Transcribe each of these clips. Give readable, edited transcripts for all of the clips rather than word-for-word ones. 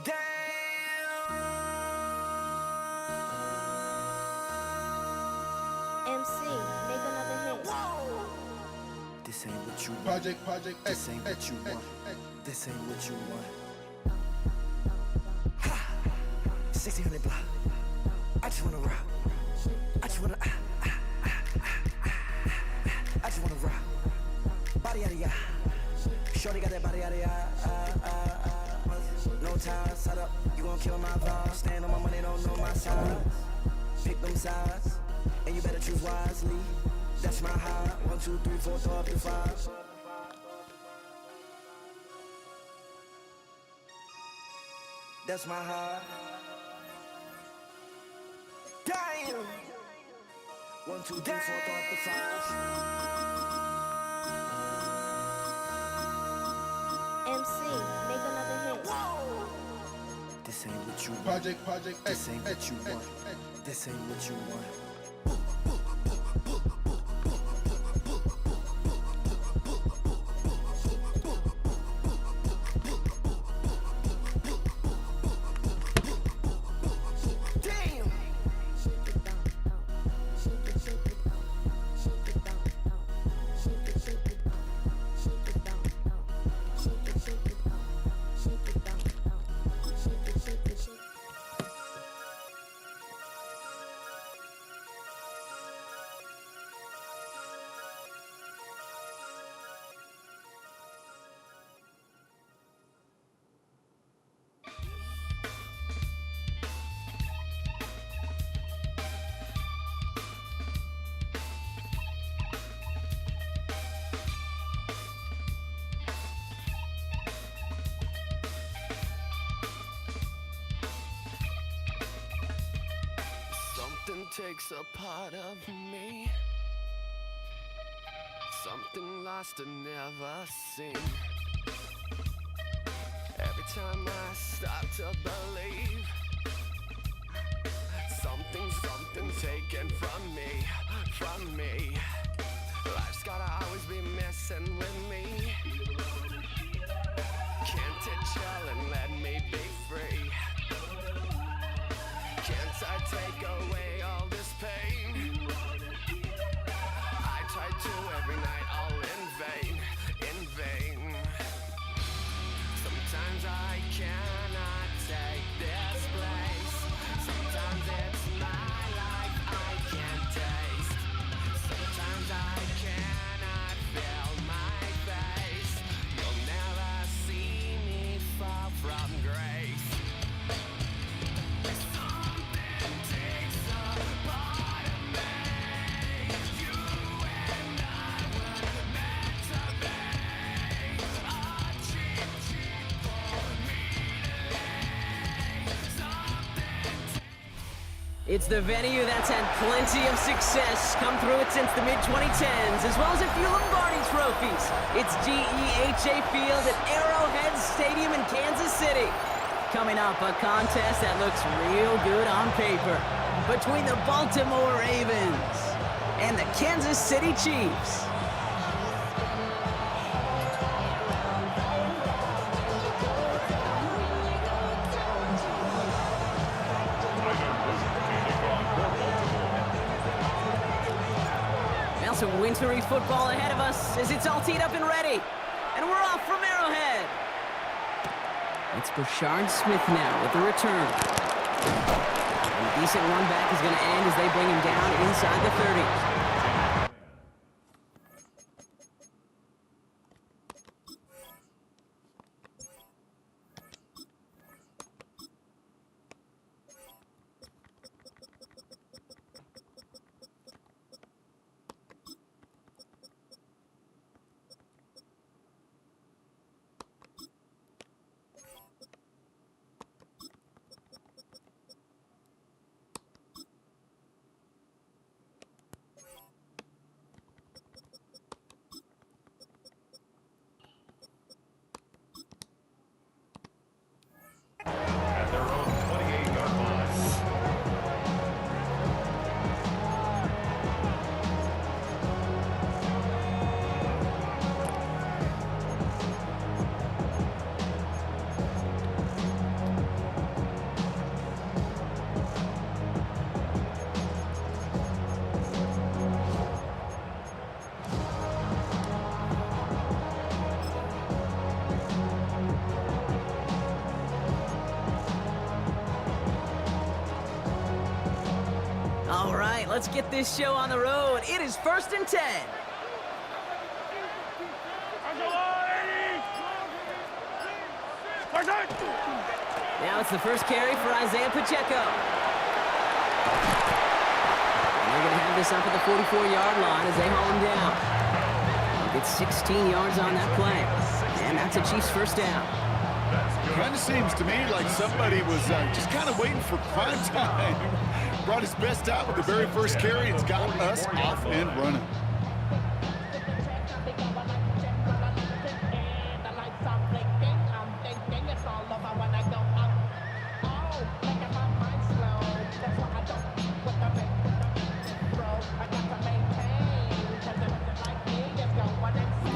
MC, make another hit. This ain't what you want. Project, This ain't what you want. This ain't what you want. 1600 block. I just wanna rock. I just wanna I just wanna rock. Body yada yada. Shorty got that body yada yada. No ties, set up. You gon' kill my vibe. Stand on my money, don't know my size. Pick them sides, and you better choose wisely. That's my high. 1, 2, 3, 4, throw up to 5. That's my high. Damn. 1, 2, 3, 4, throw up to 5. MC, make another hit. This ain't what you want. Project, This ain't what you want. This ain't what you want. Something takes a part of me, something lost and never seen. Every time I start to believe, something taken from me. Life's gotta always be messing with me. Can't it chill and let me be free? Can't I take away all this pain? I try to every night, all in vain. Sometimes I cannot take this place. Sometimes it's my life I can't taste. Sometimes I cannot feel my face. You'll never see me fall from grace. It's the venue that's had plenty of success come through it since the mid-2010s, as well as a few Lombardi trophies. It's GEHA Field at Arrowhead Stadium in Kansas City. Coming up, a contest that looks real good on paper between the Baltimore Ravens and the Kansas City Chiefs. Some wintry football ahead of us as it's all teed up and ready. And we're off from Arrowhead. It's Brashard Smith now with the return. And a decent run back is going to end as they bring him down inside the 30. let's get this show on the road. It is 1st and 10. Now it's the first carry for Isaiah Pacheco. And they're going to have this up at the 44-yard line as they haul him down. It's 16 yards on that play. And that's a Chiefs first down. Kind of seems to me like somebody was just kind of waiting for prime time. Brought his best out with the very first carry. It's got us off and running.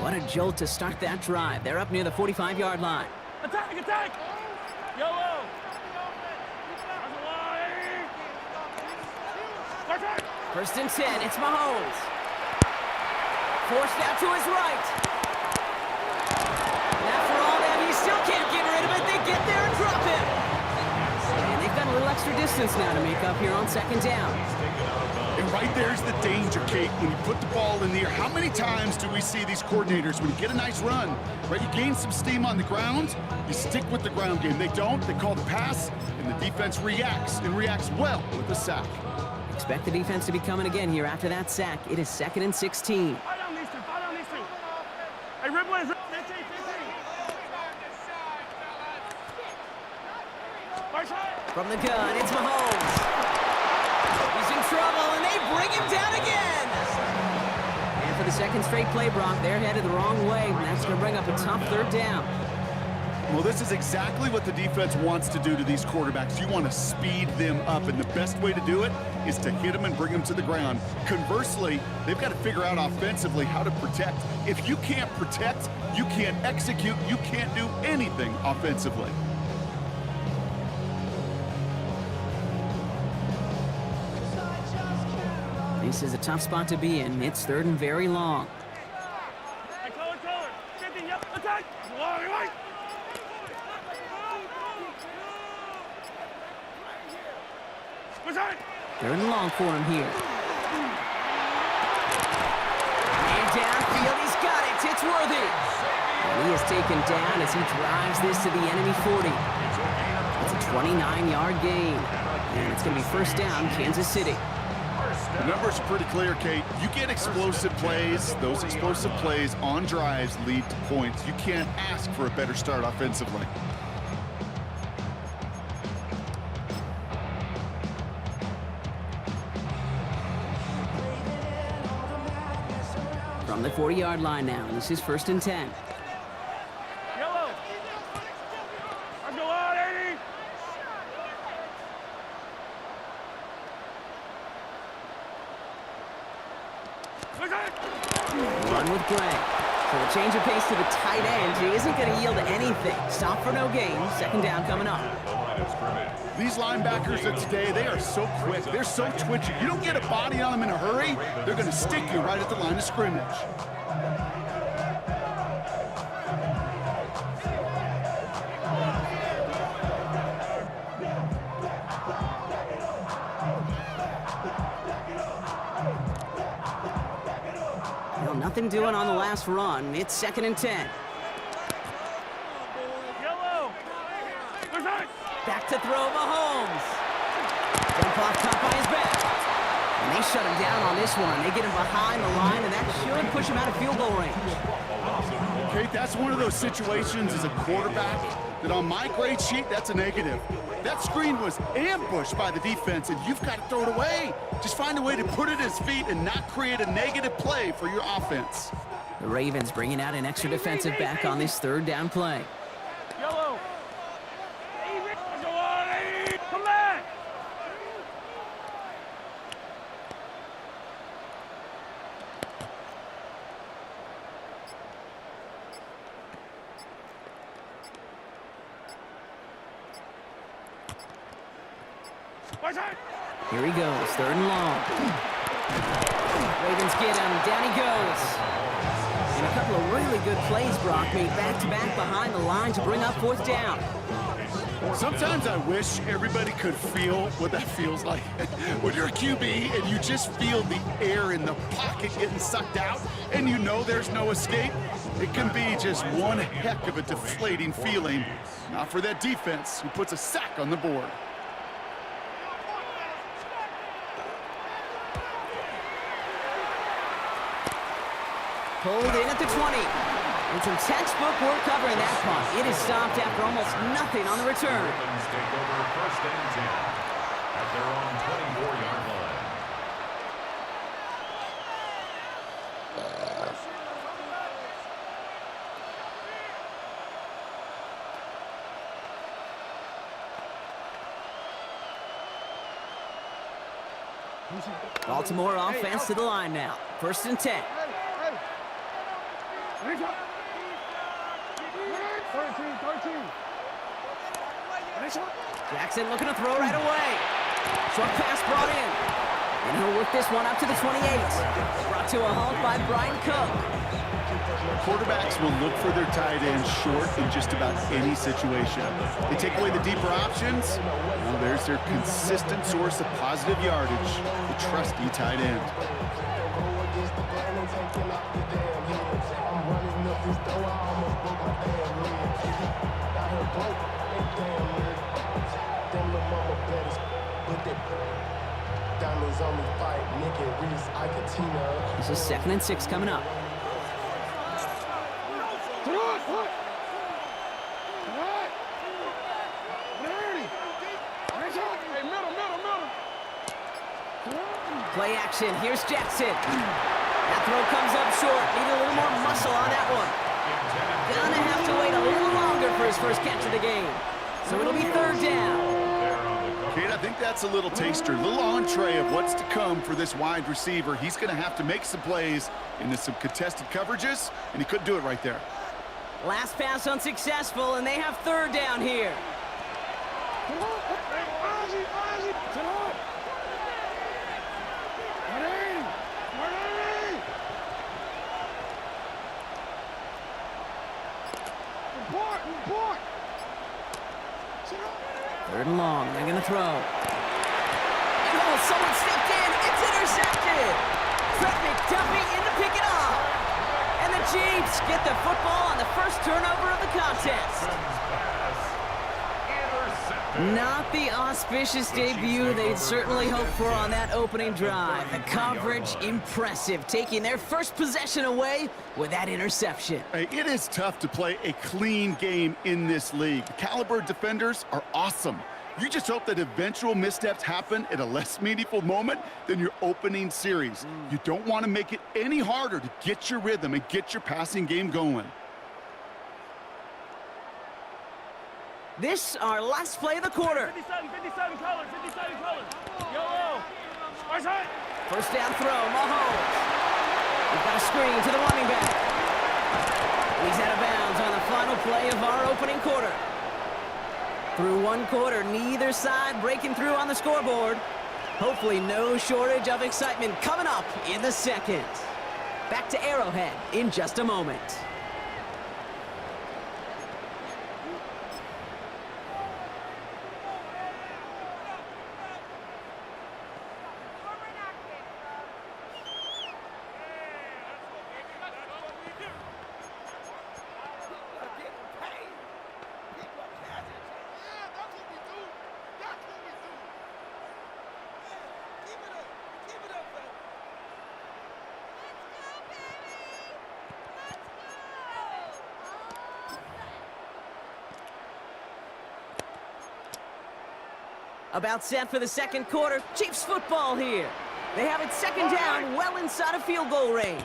What a jolt to start that drive. They're up near the 45-yard line. Attack! Attack! Yellow! First and 10, it's Mahomes. Forced out to his right. And after all that, he still can't get rid of it. They get there and drop him. And they've got a little extra distance now to make up here on 2nd down. And right there's the danger, Kate, when you put the ball in the air. How many times do we see these coordinators, when you get a nice run, right, you gain some steam on the ground, you stick with the ground game. They don't, they call the pass, and the defense reacts, and reacts well with a sack. Expect the defense to be coming again here after that sack. It is 2nd and 16. Fire down these two. Hey, Rip Williams. From the gun, it's Mahomes. He's in trouble, and they bring him down again. And for the second straight play, Brock, they're headed the wrong way, and that's going to bring up a tough 3rd down. Well, this is exactly what the defense wants to do to these quarterbacks. You want to speed them up, and the best way to do it is to hit them and bring them to the ground. Conversely, they've got to figure out offensively how to protect. If you can't protect, you can't execute, you can't do anything offensively. This is a tough spot to be in. It's 3rd and very long. Hey, color. 50, yep, attack. Right. 3rd and long for him here. And downfield, he's got it. It's Worthy. And he is taken down as he drives this to the enemy 40. It's a 29-yard gain. And it's going to be 1st down, Kansas City. The numbers are pretty clear, Kate. You get explosive plays. Those explosive plays on drives lead to points. You can't ask for a better start offensively. From the 40-yard line now, this is 1st and 10. Yellow. Let's go on, 80. Run with Gray. So a change of pace to the tight end. He isn't going to yield anything. Stop for no gain. 2nd down coming up. These linebackers of today, they are so quick. They're so twitchy. You don't get a body on them in a hurry, they're going to stick you right at the line of scrimmage. Well, nothing doing on the last run. It's 2nd and 10. Yellow. Back to throw, Mahomes. Jump off caught by his back. And they shut him down on this one. They get him behind the line, and that should push him out of field goal range. Kate, that's one of those situations as a quarterback that on my grade sheet, that's a negative. That screen was ambushed by the defense, and you've got to throw it away. Just find a way to put it at his feet and not create a negative play for your offense. The Ravens bringing out an extra defensive back on this 3rd down play. Yellow. Come back. Here he goes, 3rd and long. Ravens get him, down he goes. And a couple of really good plays, Brock, made back-to-back behind the line to bring up 4th down. Sometimes I wish everybody could feel what that feels like. When you're a QB and you just feel the air in the pocket getting sucked out and you know there's no escape, it can be just one heck of a deflating feeling. Not for that defense who puts a sack on the board. Pulled in at the 20. And some textbook work covering that punt. It is stopped after almost nothing on the return. Ravens take over first and 10 at their own 24-yard line. Baltimore offense to the line now. First and 10. 13. Jackson looking to throw right away. Short pass brought in. And he'll work this one up to the 28. Brought to a halt by Brian Cook. Quarterbacks will look for their tight ends short in just about any situation. They take away the deeper options. Well, there's their consistent source of positive yardage, the trusty tight end. This is 2nd and 6 coming up. Play action. Here's Jackson. That throw comes up short. Need a little more muscle on that one. Gonna have to wait a little longer for his first catch of the game. So it'll be 3rd down. Kate, I think that's a little taster, a little entree of what's to come for this wide receiver. He's going to have to make some plays into some contested coverages, and he couldn't do it right there. Last pass unsuccessful, and they have 3rd down here. Third and long. They're going to throw. Oh, someone stepped in. It's intercepted. Fred McDuffie in to pick it off. And the Chiefs get the football on the first turnover of the contest. Not the auspicious debut they'd certainly hoped for on that opening drive. The coverage, impressive, taking their first possession away with that interception. Hey, it is tough to play a clean game in this league. The caliber defenders are awesome. You just hope that eventual missteps happen at a less meaningful moment than your opening series. You don't want to make it any harder to get your rhythm and get your passing game going. This, our last play of the quarter. 57 colors, 57 colors. Yellow. First down throw, Mahomes. We've got a screen to the running back. He's out of bounds on the final play of our opening quarter. Through one quarter, neither side breaking through on the scoreboard. Hopefully no shortage of excitement coming up in the second. Back to Arrowhead in just a moment. About set for the second quarter. Chiefs football here. They have it 2nd down, well inside of field goal range.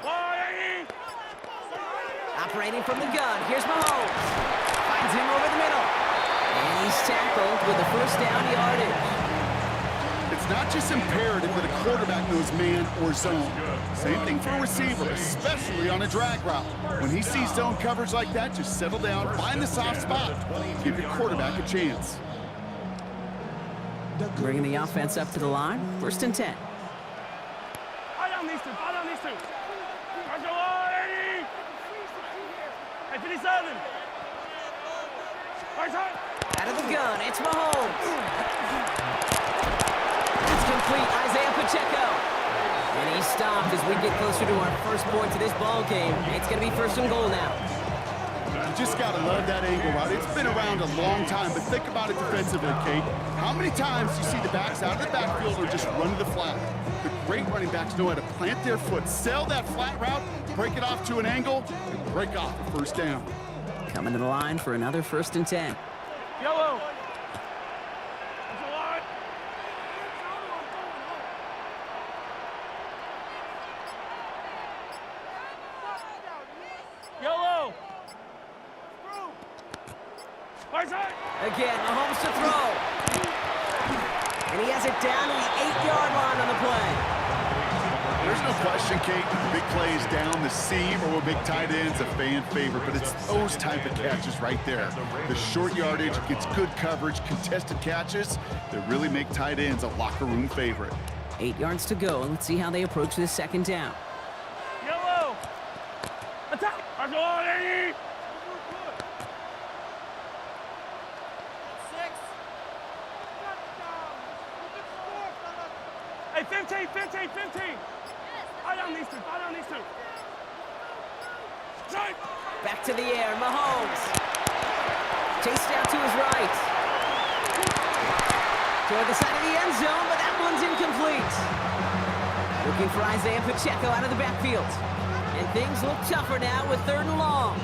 Operating from the gun. Here's Mahomes. Finds him over the middle. And he's tackled with the first down yardage. It's not just imperative that a quarterback knows man or zone. Same thing for a receiver, especially on a drag route. When he sees zone coverage like that, just settle down, find the soft spot. Give your quarterback a chance. Bringing the offense up to the line. 1st and 10. Fire down these two. Let's go on, 80. Hey, 57. First time. Out of the gun, it's Mahomes. It's complete, Isaiah Pacheco. And he's stopped as we get closer to our first point to this ball game. It's going to be first and goal now. You just got to love that angle route. It's been around a long time, but think about it defensively, Kate. How many times you see the backs out of the backfield or just run to the flat? The great running backs know how to plant their foot, sell that flat route, break it off to an angle, and break off the first down. Coming to the line for another 1st and 10. Yellow. Yellow. Again, Mahomes to throw. And he has it down to the 8-yard line on the play. There's no question, Kate, big plays down the seam or with big tight ends, a fan favorite, but it's those type of catches right there. The short yardage gets good coverage, contested catches that really make tight ends a locker room favorite. 8 yards to go. Let's see how they approach this 2nd down. Yellow. Attack. Hey, 15. Eye on these two. Back to the air, Mahomes. Chased out to his right. Toward the side of the end zone, but that one's incomplete. Looking for Isaiah Pacheco out of the backfield. And things look tougher now with 3rd and long.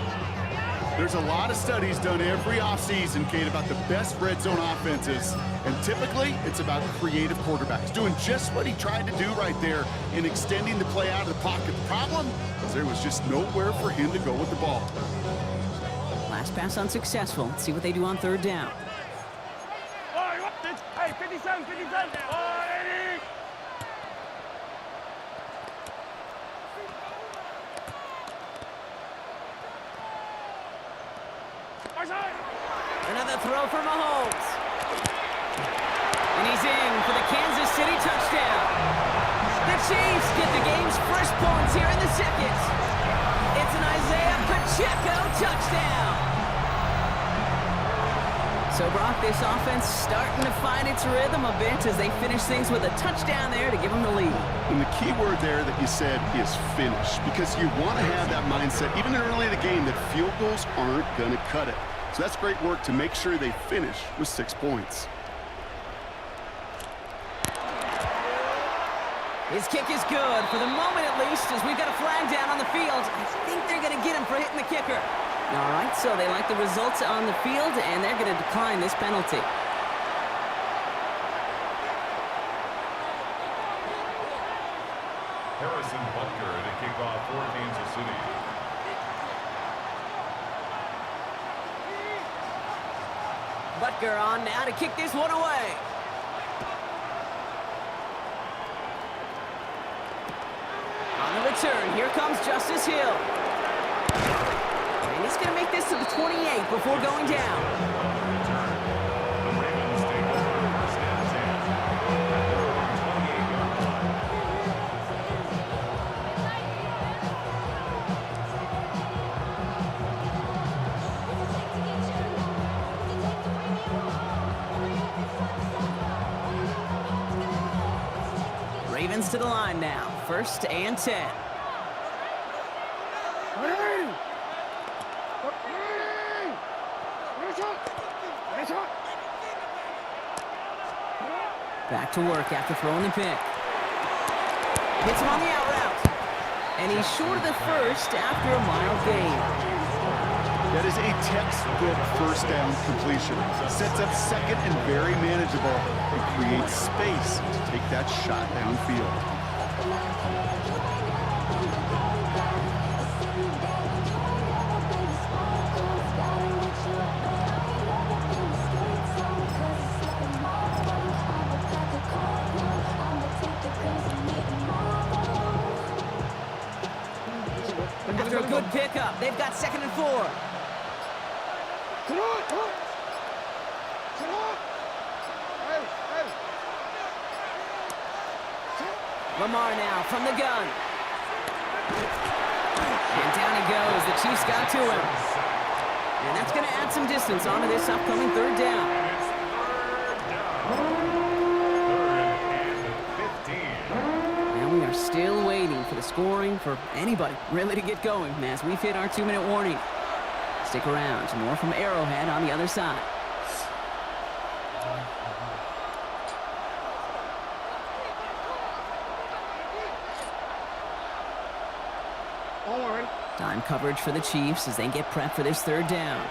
There's a lot of studies done every offseason, Kate, about the best red zone offenses. And typically, it's about creative quarterbacks doing just what he tried to do right there in extending the play out of the pocket. The problem is there was just nowhere for him to go with the ball. Last pass unsuccessful. Let's see what they do on 3rd down. Hey, 57. Another throw for Mahomes. And he's in for the Kansas City touchdown. The Chiefs get the game's first points here in the 2nd. It's an Isaiah Pacheco touchdown. So, Brock, this offense starting to find its rhythm a bit as they finish things with a touchdown there to give them the lead. And the key word there that you said is finish, because you want to have that mindset, even early in the game, that field goals aren't going to cut it. So that's great work to make sure they finish with 6 points. His kick is good, for the moment at least, as we've got a flag down on the field. I think they're going to get him for hitting the kicker. All right, so they like the results on the field, and they're going to decline this penalty. Harrison Butker to kick off for Kansas City. Butker on now to kick this one away. On the return, here comes Justice Hill. And he's going to make this to the 28 before going down. The Ravens take over 1st and 10 at their own 28-yard line. Ravens to the line now. 1st and 10. Back to work after throwing the pick. Hits him on the out route. And he's short of the 1st after a mile gain. That is a textbook 1st down completion. Sets up 2nd and very manageable and creates space to take that shot downfield. After a good pickup, they've got 2nd and 4. Lamar now from the gun. And down he goes. The Chiefs got to him. And that's going to add some distance onto this upcoming third down. It's third down. Third and 15. And we are still waiting for the scoring for anybody really to get going as we've hit our 2-minute warning. Stick around. More from Arrowhead on the other side. Time coverage for the Chiefs as they get prepped for this third down.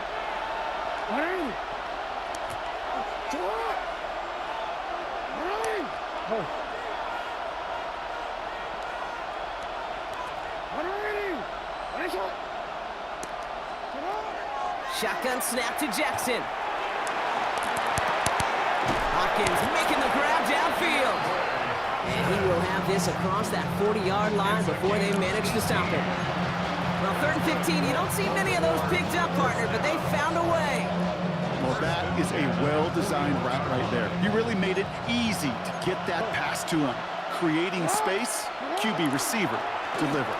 Shotgun snap to Jackson. Hopkins making the grab downfield. And he will have this across that 40-yard line before they manage to stop it. Well, 3rd and 15, you don't see many of those picked up, partner, but they found a way. Well, that is a well-designed route right there. He really made it easy to get that pass to him. Creating space, QB receiver, deliver.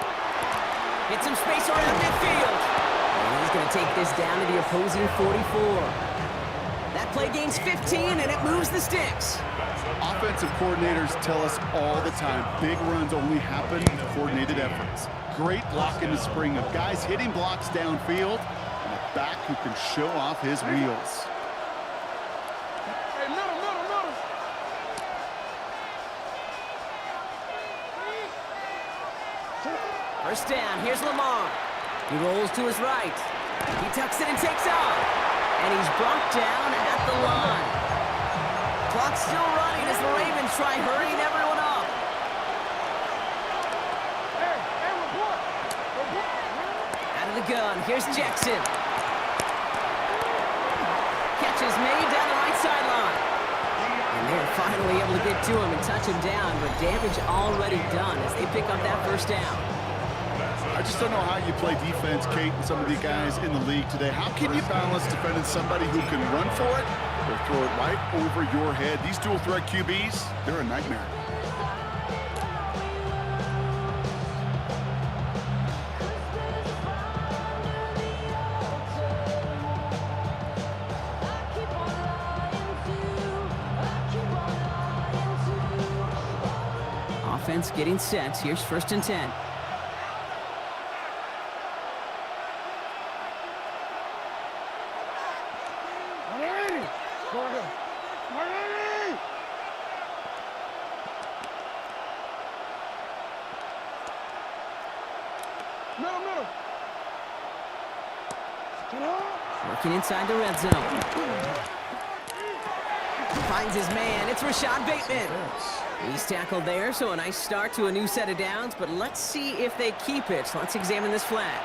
Get some space around midfield. And he's going to take this down to the opposing 44. That play gains 15, and it moves the sticks. Offensive coordinators tell us all the time, big runs only happen in coordinated efforts. Great block in the spring of guys hitting blocks downfield and a back who can show off his wheels. First down, here's Lamar. He rolls to his right. He tucks it and takes off. And he's brought down at the line. Clock's still running as the Ravens try hurrying everyone up. Out of the gun, here's Jackson. Catch is made down the right sideline. And they're finally able to get to him and touch him down, but damage already done as they pick up that first down. I just don't know how you play defense, Kate, and some of the guys in the league today. How can you balance defending somebody who can run for it or throw it right over your head? These dual threat QBs, they're a nightmare. Offense getting set. Here's 1st and 10. Working inside the red zone. Finds his man. It's Rashad Bateman. He's tackled there, so a nice start to a new set of downs, but let's see if they keep it. Let's examine this flag.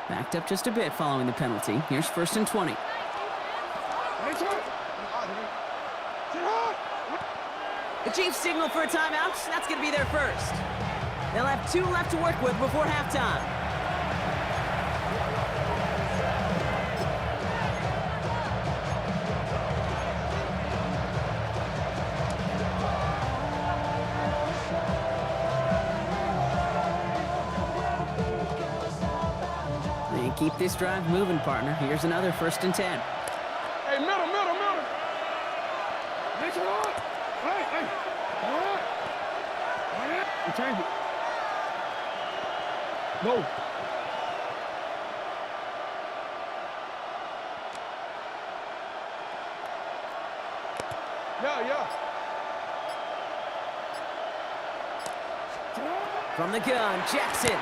Backed up just a bit following the penalty. Here's 1st and 20. The Chiefs signal for a timeout. That's going to be their first. They'll have 2 left to work with before halftime. Keep this drive moving, partner. Here's another 1st and 10. Hey, middle. Next one. Hey. You change it. Go. Yeah. From the gun, Jackson.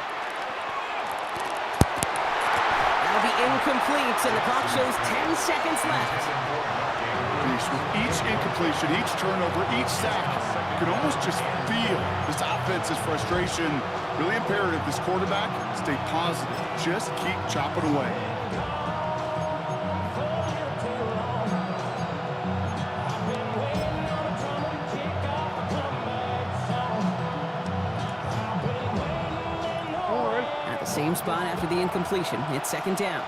Be incomplete, and the clock shows 10 seconds left. With each incompletion, each turnover, each sack, you can almost just feel this offense's frustration. Really imperative, this quarterback, stay positive. Just keep chopping away. Same spot after the incompletion. It's second down.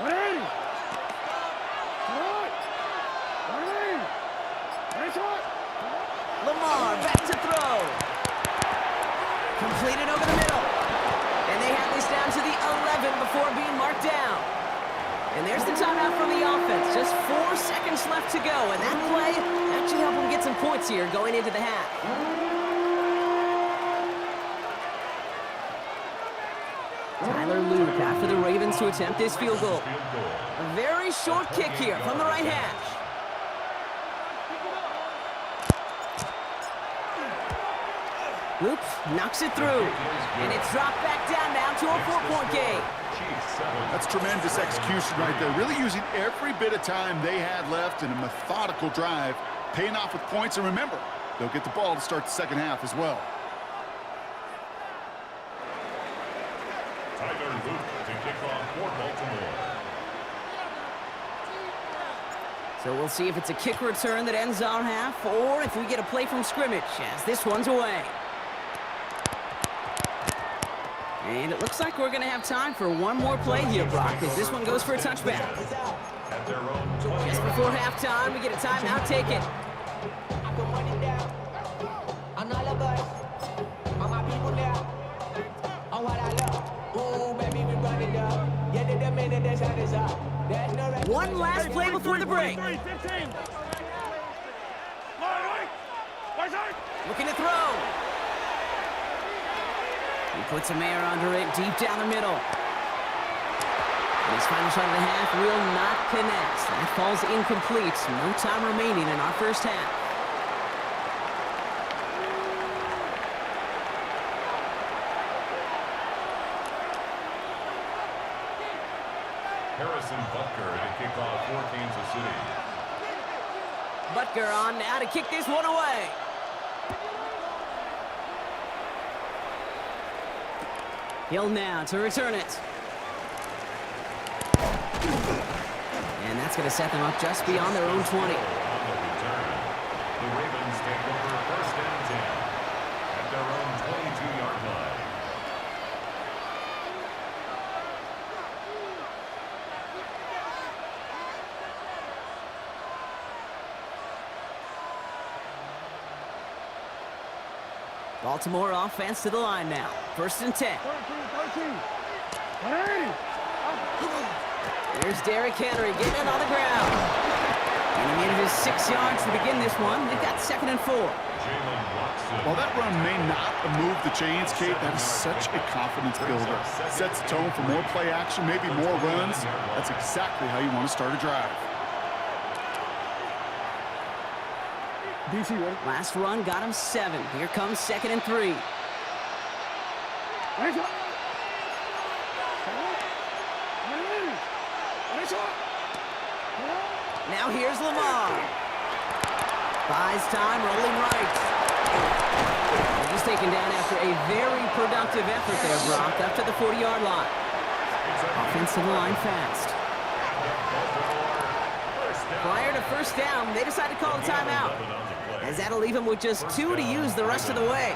180. Lamar back to throw. Completed over the middle. And they have this down to the 11 before being marked down. And there's the timeout from the offense. Just 4 seconds left to go. And that play actually helped them get some points here going into the half. Tyler Luke after the Ravens to attempt this field goal. A very short kick here from the right hash. Luke knocks it through. And it's dropped back down to a 4-point game. That's tremendous execution right there. Really using every bit of time they had left in a methodical drive, paying off with points. And remember, they'll get the ball to start the second half as well. Tyler Luke to kick off for Baltimore. So we'll see if it's a kick return that ends our half, or if we get a play from scrimmage as this one's away. And it looks like we're going to have time for one more play here, Brock, as this one goes for a touchback. At their own 20. Just before halftime, we get a timeout taken. One last play before the break. 15. Looking to throw. He puts a mare under it deep down the middle. And his final shot of the half will not connect. That falls incomplete. No time remaining in our first half. Harrison Butker to kick off for Kansas City. Butker on now to kick this one away. Hill now to return it. And that's going to set them up just beyond their own 20. On the return, the Ravens take over first and 10 at their own 22-yard line. Baltimore offense to the line now. First and 10. 180. There's Derrick Henry getting it on the ground. And he needed his 6 yards to begin this one. They've got second and 4. Jalen Watson. While that run may not move the chains, Kate, that is such a confidence builder. Sets the tone for more play action, maybe more runs. That's exactly how you want to start a drive. DC, ready? Last run got him 7. Here comes second and 3. Now here's Lamar. Buys time, rolling right. And he's taken down after a very productive effort there, Brock, up to the 40-yard line. Offensive line fast. Prior to first down, they decide to call a timeout, as that'll leave him with just 2 to use the rest of the way.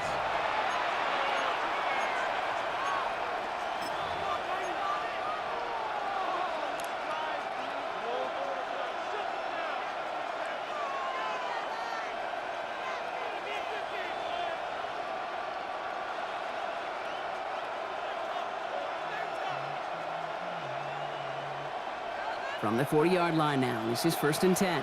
From the 40-yard line now, this is first and 10.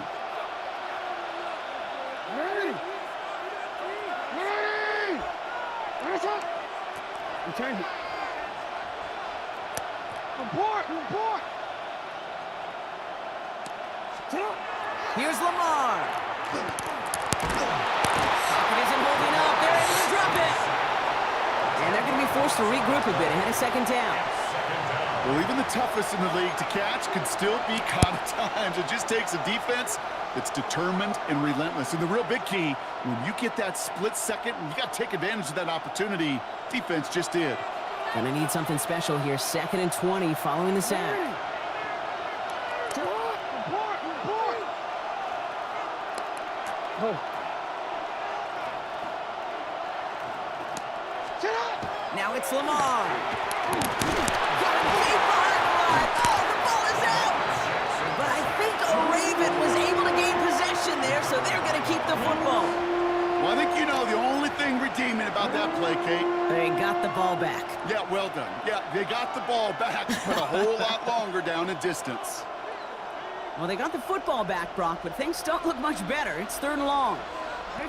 Change it. Report. Here's Lamar. Pocket isn't holding up. They're able to drop it. And they're going to be forced to regroup a bit ahead of second down. Well, even the toughest in the league to catch can still be caught at times. It just takes a defense that's determined and relentless. And the real big key, when you get that split second, you got to take advantage of that opportunity. Defense just did. Gonna need something special here. Second and 20 following the sack. Now it's Lamar. Got him deep behind the line. Oh, the ball is out. But I think a Raven was able to gain possession there, so they're going to keep the football. Well, I think you know the only thing redeeming about that play, Kate. They got the ball back. Yeah, well done. Yeah, they got the ball back, but a whole lot longer down in distance. Well, they got the football back, Brock, but things don't look much better. It's 3rd and long. Hey,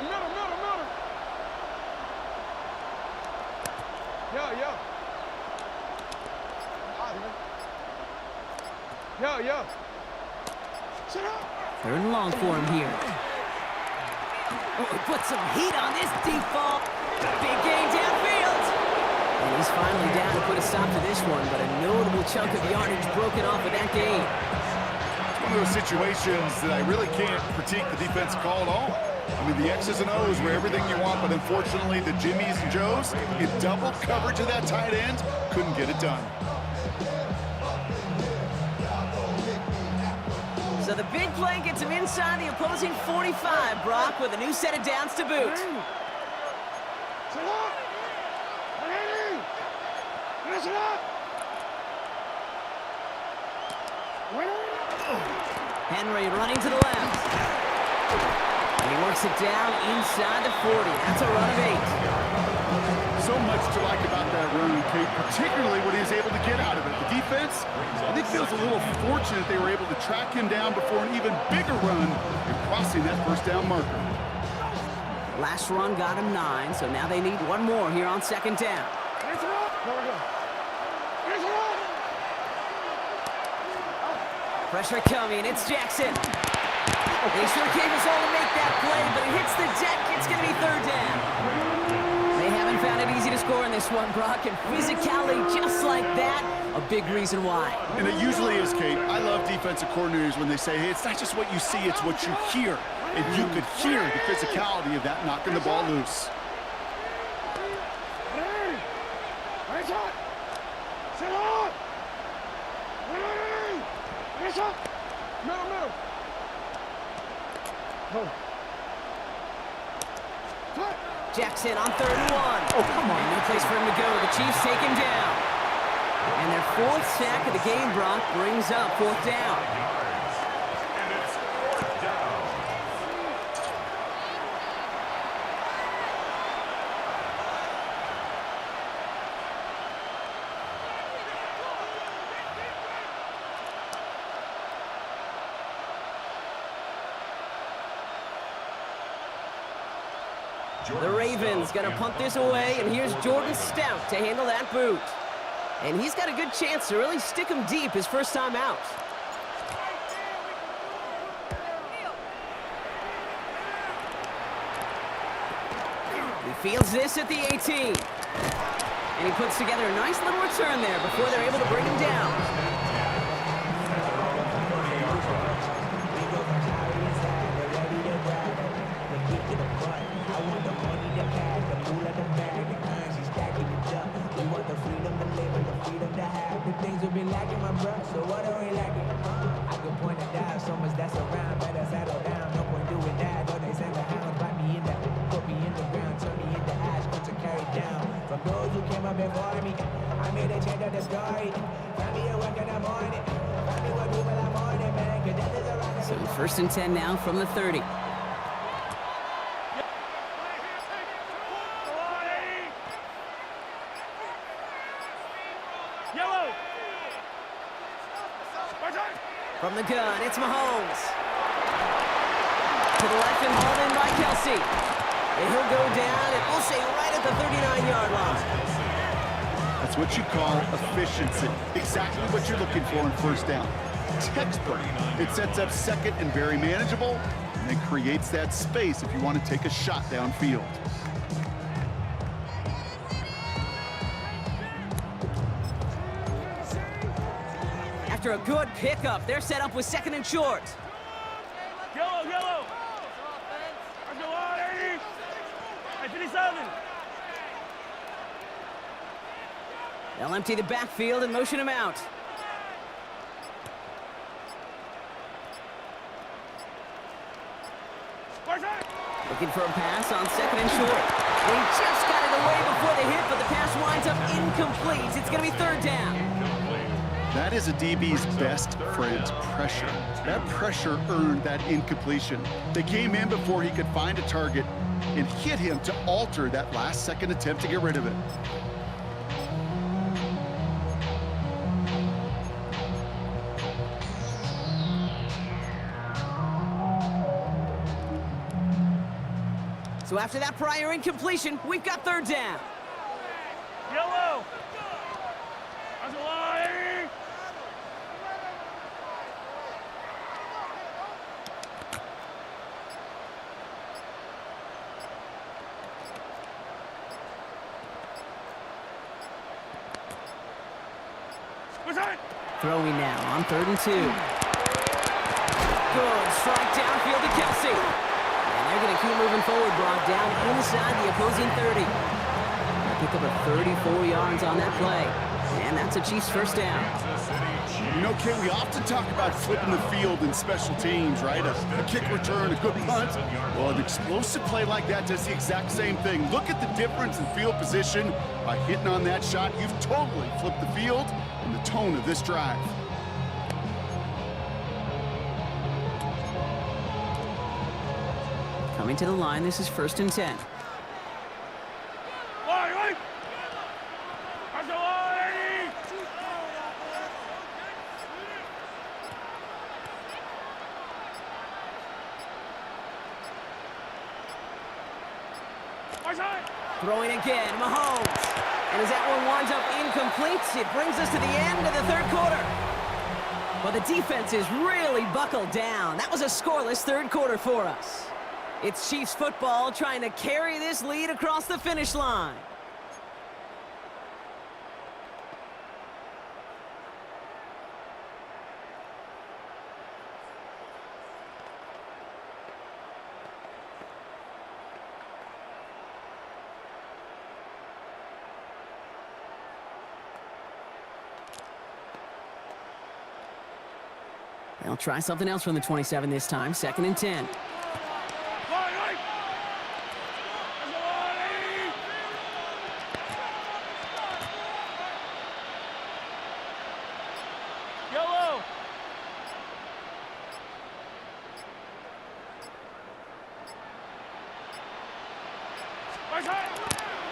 middle. Yo. Shut up. 3rd and long for him here. Oh, he put some heat on this deep ball. Big gain downfield. And he's finally down to put a stop to this one, but a notable chunk of yardage broken off of that gain. It's one of those situations that I really can't critique the defense call at all. I mean, the X's and O's were everything you want, but unfortunately, the Jimmies and Joes, in double coverage of that tight end, couldn't get it done. So the big play gets him inside the opposing 45, Brock, with a new set of downs to boot. Henry running to the left. And he works it down inside the 40. That's a run of 8. So much to like about that run, Kate, particularly what he was able to get out of it. The defense, I think, feels a little fortunate they were able to track him down before an even bigger run and crossing that 1st down marker. Last run got him 9, so now they need one more here on 2nd down. Pressure coming, it's Jackson. They sure gave us all to make that play, but it hits the deck. It's going to be 3rd down. They haven't found it easy to score in this one, Brock, and physicality just like that, a big reason why. And it usually is, Kate. I love defensive coordinators when they say, hey, it's not just what you see, it's what you hear. And you could hear the physicality of that knocking the ball loose. Middle. Jackson on 3rd and 1. Oh, come on. No place for him to go. The Chiefs take him down. And their 4th sack of the game, Brock, brings up 4th down. And it's 4th down. The Ravens gonna punt this away, and here's Jordan Stout to handle that boot. And he's got a good chance to really stick him deep his first time out. He fields this at the 18. And he puts together a nice little return there before they're able to bring him down. Things will be lacking, my bro, so what are we lacking? I could point and dive, so much that's around, better settle down, no point doing that. Though they send the hounds, bite me in the, put me in the ground, turn me into ash, put to carry down. From those who came up before me, I made a change of the story. Find me a work in the morning, find me what people I'm on it, man, 'cause death is around. So 1st and 10 now from the 30. From the gun, it's Mahomes. To the left and hauled in by Kelsey. And he'll go down, and we'll say right at the 39-yard line. That's what you call efficiency. Exactly what you're looking for in 1st down. Textbook. It sets up 2nd and very manageable, and it creates that space if you want to take a shot downfield. After a good pickup, they're set up with 2nd and short. Yellow. Let's go on, 80. Hey, 57. They'll empty the backfield and motion him out. Looking for a pass on second and short. He just got it away before the hit, but the pass winds up incomplete. It's going to be third down. That is a DB's best friend, pressure. That pressure earned that incompletion. They came in before he could find a target and hit him to alter that last-second attempt to get rid of it. So after that prior incompletion, we've got third down. Yellow. That's a line. Throwing now on 3rd and 2. Good strike downfield to Kelsey. And they're going to keep moving forward, Brock, down inside the opposing 30. Pick up a 34 yards on that play. And that's a Chiefs first down. You know, Kay, we often talk about flipping the field in special teams, right? A kick return, a good punt. Well, an explosive play like that does the exact same thing. Look at the difference in field position. By hitting on that shot, you've totally flipped the field and the tone of this drive. Coming to the line, this is 1st and 10. Throwing again, Mahomes. And as that one winds up incomplete, it brings us to the end of the 3rd quarter. Well, the defense is really buckled down. That was a scoreless 3rd quarter for us. It's Chiefs football trying to carry this lead across the finish line. They'll try something else from the 27 this time. 2nd and 10. Yellow.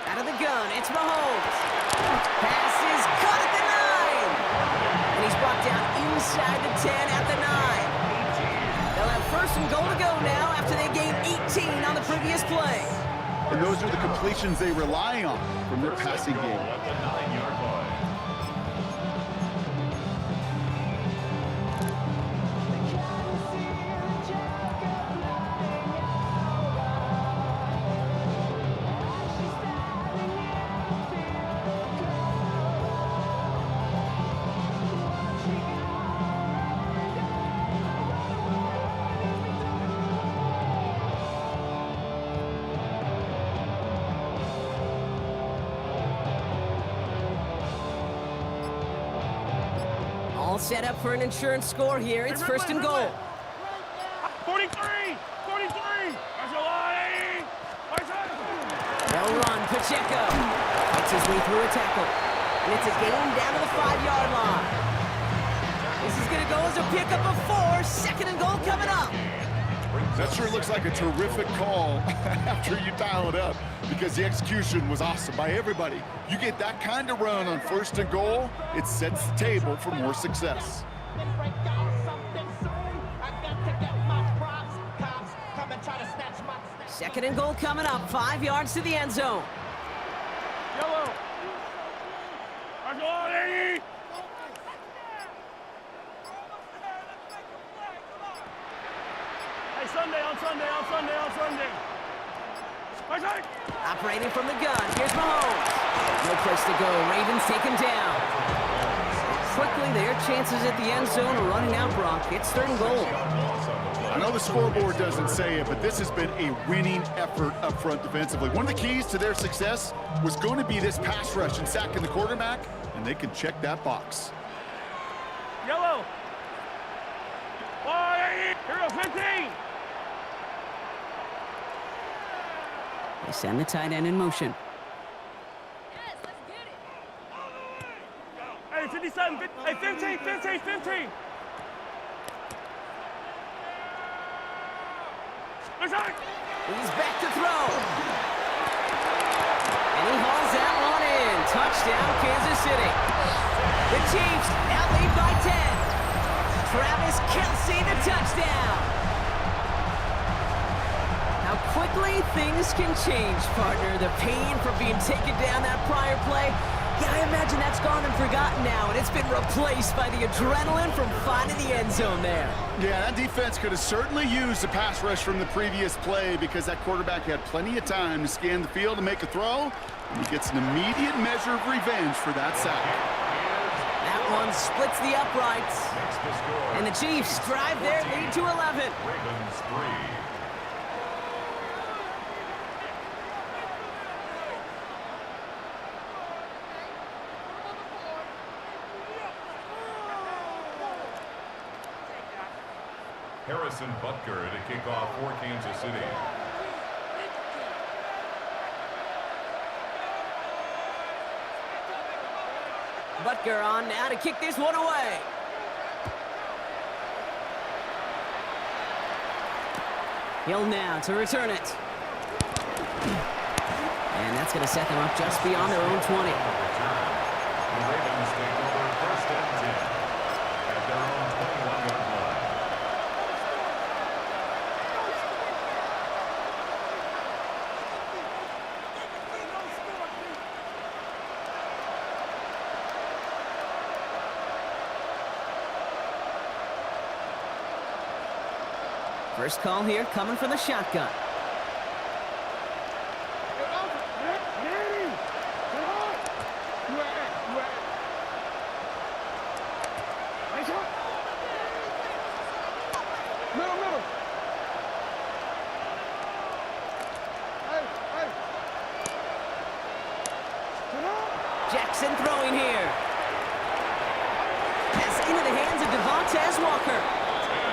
Out of the gun, it's Mahomes. Pass is caught at the 9. And he's brought down inside the 10 at the 9. They'll have 1st and goal to go now after they gained 18 on the previous play. And those are the completions they rely on from their passing game. At the 9-yard line. All set up for an insurance score here. It's 1st and goal. 43. 43. That's a line. They'll run. Pacheco makes his way through a tackle. And it's a gain down to the 5-yard line. This is going to go as a pickup of 4. 2nd and goal coming up. That sure looks like a terrific call after you dial it up, because the execution was awesome by everybody. You get that kind of run on 1st and goal, it sets the table for more success. 2nd and goal coming up. 5 yards to the end zone. Yellow. That's a line. Hey, Sunday on Sunday. Operating from the gun. Here's Mahomes. No place to go. Ravens taken down. Quickly, their chances at the end zone are running out, Brock. It's 3rd and goal. I know the scoreboard doesn't say it, but this has been a winning effort up front defensively. One of the keys to their success was going to be this pass rush and sacking the quarterback, and they can check that box. Yellow. Hero 15. They send the tight end in motion. Hey, 57, hey, 15, 15, 15. He's back to throw. And he hauls that one in. Touchdown, Kansas City. The Chiefs now lead by 10. Travis Kelce, the touchdown. How quickly things can change, partner. The pain from being taken down that prior play. Yeah, I imagine that's gone and forgotten now, and it's been replaced by the adrenaline from finding the end zone there. Yeah, that defense could have certainly used the pass rush from the previous play because that quarterback had plenty of time to scan the field and make a throw, and he gets an immediate measure of revenge for that sack. That one splits the uprights, and the Chiefs drive their lead to 11. Ravens 3. Harrison Butker to kick off for Kansas City. Butker on now to kick this one away. Hill now to return it. And that's going to set them up just beyond their own 20. The Ravens take over first and 10 at their own 21-yard line. First call here coming from the shotgun. Jackson throwing here. Pass into the hands of Devontae Walker.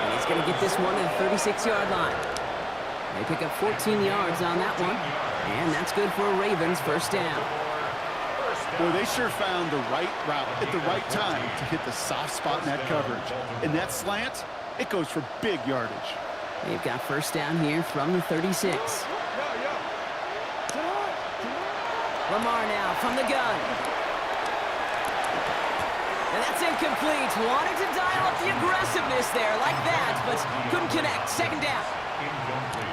And he's going to get this one to the 36-yard line. They pick up 14 yards on that one. And that's good for a Ravens first down. Boy, they sure found the right route at the right time to hit the soft spot in that coverage. And that slant, it goes for big yardage. They've got first down here from the 36. Lamar now from the gun. And that's incomplete. Wanted to dial up the aggressiveness there like that, but couldn't connect. Second down.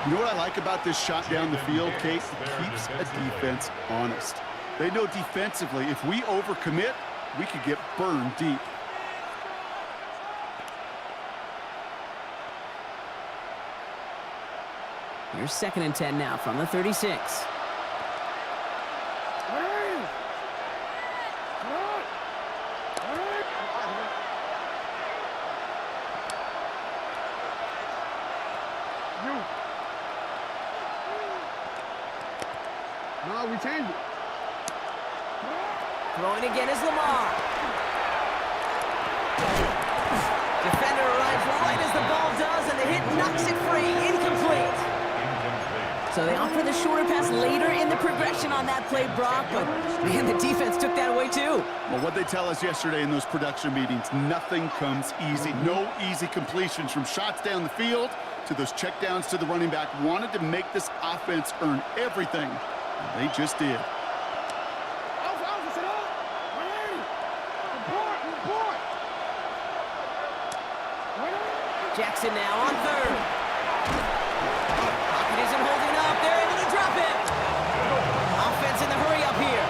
You know what I like about this shot down the field, Kate? It keeps a defense honest. They know defensively, if we overcommit, we could get burned deep. Here's second and 10 now from the 36. No, we change it. Throwing again is Lamar. Defender arrives right as the ball does, and the hit knocks it free. Incomplete. So they offer the shorter pass later in the progression on that play, Brock, but man, the defense took that away too. Well, what they tell us yesterday in those production meetings, nothing comes easy. No easy completions from shots down the field to those checkdowns to the running back. Wanted to make this offense earn everything. They just did. Jackson now on third. Pocket isn't holding up. They're able to drop it. Offense in the hurry up here.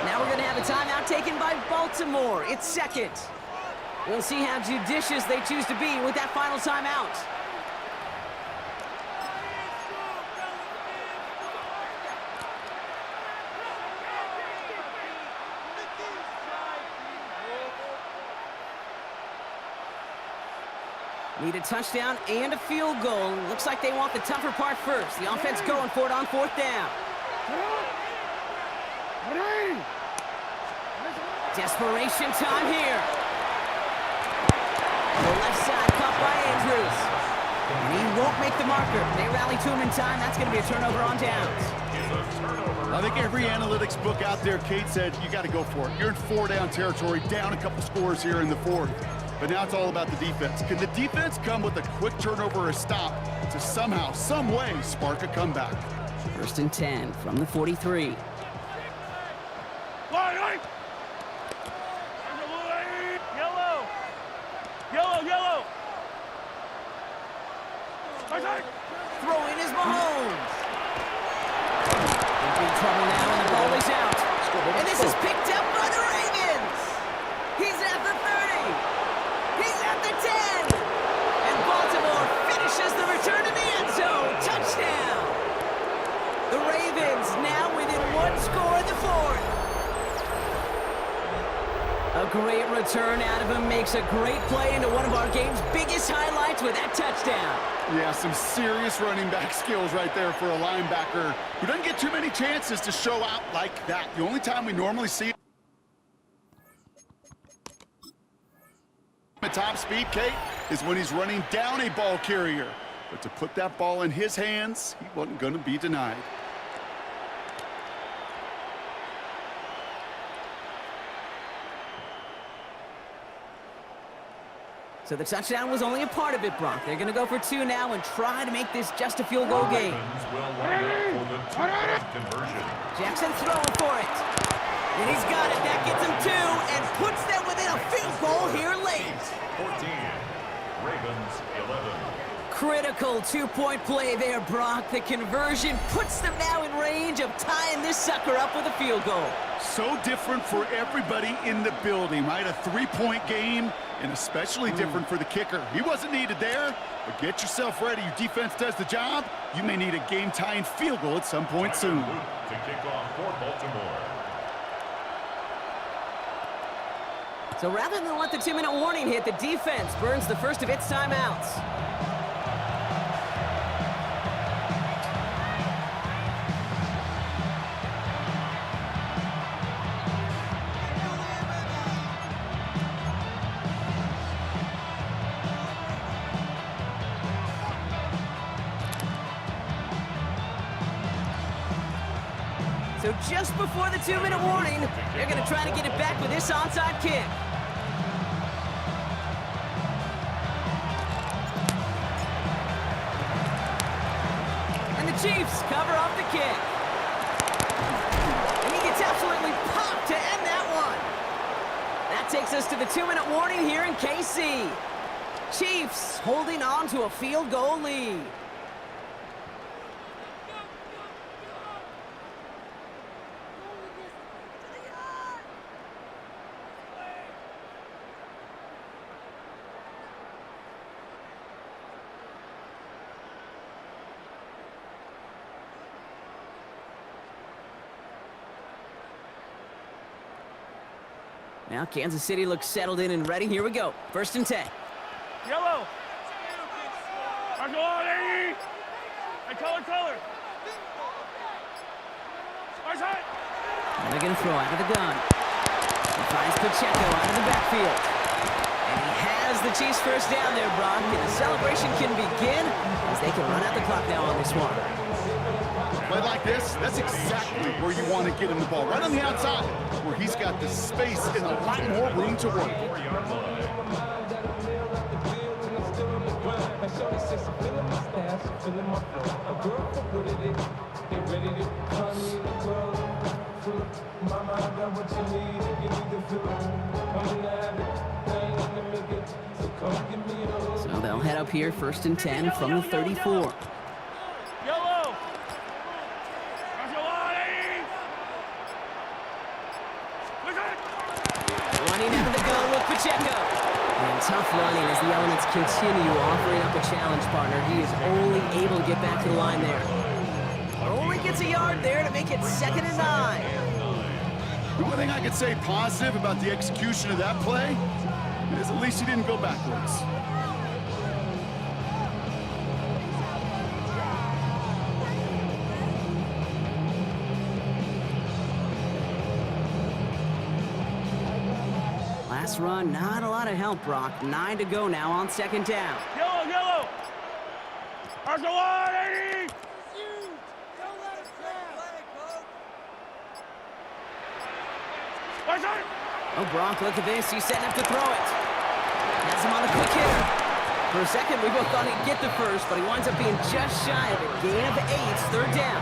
Now we're going to have a timeout taken by Baltimore. It's second. We'll see how judicious they choose to be with that final timeout. Need a touchdown and a field goal. Looks like they want the tougher part first. The offense going for it on fourth down. Desperation time here. The left side caught by Andrews. And he won't make the marker. They rally to him in time. That's going to be a turnover on downs. I think every analytics book out there, Kate said, you got to go for it. You're in 4-down territory, down a couple scores here in the fourth. But now it's all about the defense. Can the defense come with a quick turnover or a stop to somehow, some way, spark a comeback? 1st and 10 from the 43. Yellow! Yellow, yellow! Throw in is Mahomes. In big trouble now, and the ball is out. And this is picked up by the Ravens. He's at the 30. He's at the 10. And Baltimore finishes the return to the end zone. Touchdown. The Ravens now within 1 score in the fourth. A great return out of him, makes a great play into one of our game's biggest highlights with that touchdown. Yeah, some serious running back skills right there for a linebacker who doesn't get too many chances to show out like that. The only time we normally see at top speed, Kate, is when he's running down a ball carrier. But to put that ball in his hands, he wasn't going to be denied. So the touchdown was only a part of it, Brock. They're going to go for 2 now and try to make this just a field goal game. Jackson throwing for it. And he's got it. That gets him 2 and puts them within a field goal here late. 14. Ravens 11. Critical 2-point play there, Brock. The conversion puts them now in range of tying this sucker up with a field goal. So different for everybody in the building, right? A 3-point game, and especially different for the kicker. He wasn't needed there, but get yourself ready. Your defense does the job. You may need a game-tying field goal at some point soon. To kick off for Baltimore. So rather than let the 2-minute warning hit, the defense burns the first of its timeouts. So just before the 2-minute warning, they're going to try to get it back with this onside kick. And the Chiefs cover off the kick. And he gets absolutely popped to end that one. That takes us to the 2-minute warning here in KC. Chiefs holding on to a field goal lead. Now Kansas City looks settled in and ready. Here we go. 1st and 10. Yellow! Hey, color! And they're going to throw out of the gun. He finds Pacheco out of the backfield. And he has the Chiefs first down there, Brock. And the celebration can begin as they can run out the clock now on this one. Play like this, that's exactly where you want to get him the ball. Right on the outside, where he's got the space and a lot more room to work. So they'll head up here, 1st and 10 from the 34. Yellow! Running out of the gun with Pacheco. And tough running as the elements continue offering up a challenge partner. He is only able to get back to the line there. Only gets a yard there to make it 2nd and 9. The only thing I could say positive about the execution of that play is at least he didn't go backwards. Last run, not a lot of help, Brock. 9 to go now on 2nd down. Yellow! Marshall 180! Oh, Gronk, look at this. He's setting up to throw it. Has him on the quick hitter. For a second, we both thought he'd get the first, but he winds up being just shy of it. Gain of 8, third down.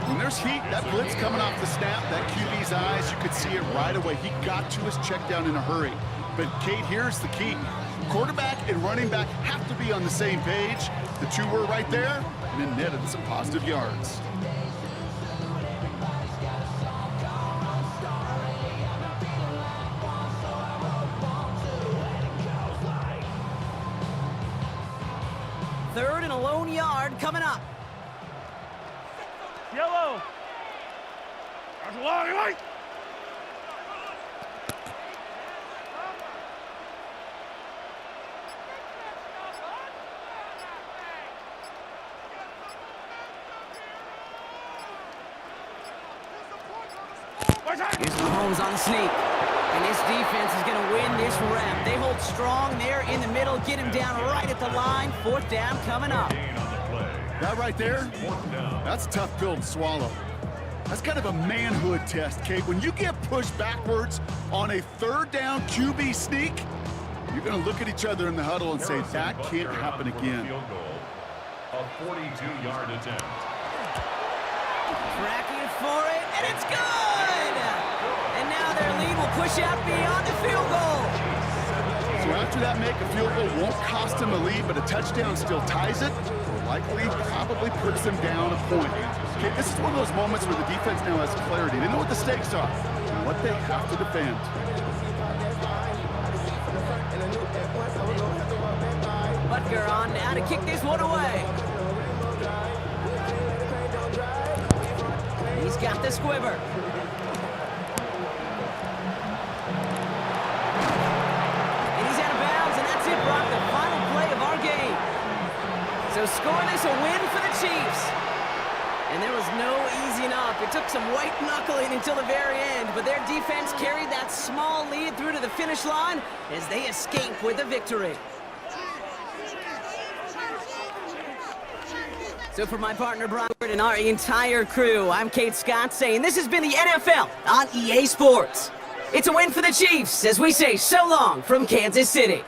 When there's heat, that blitz coming off the snap, that QB's eyes, you could see it right away. He got to his check down in a hurry. But, Kate, here's the key. Quarterback and running back have to be on the same page. The two were right there, and then netted some positive yards. Third and a lone yard coming up. Yellow! Marshall 180! Here's Mahomes on the sneak. And this defense is going to win this round. They hold strong there in the middle, get him down right at the line. Fourth down coming up. That right there, that's a tough pill to swallow. That's kind of a manhood test, Kate. When you get pushed backwards on a third down QB sneak, you're going to look at each other in the huddle and say, that can't happen again. A 42-yard attempt. Tracking for it, and it's good! And now their lead will push out beyond the field goal. So after that make, a field goal won't cost them a lead, but a touchdown still ties it. Likely probably puts them down a point. Okay, this is one of those moments where the defense now has clarity. They know what the stakes are and what they have to defend. Butker on now to kick this one away. He's got the squiver. And he's out of bounds, and that's it, Brock, the final play of our game. So scoring this a win for the Chiefs. And there was no easing up. It took some white knuckling until the very end, but their defense carried that small lead through to the finish line as they escape with a victory. So for my partner, Brian, and our entire crew, I'm Kate Scott saying this has been the NFL on EA Sports. It's a win for the Chiefs as we say so long from Kansas City.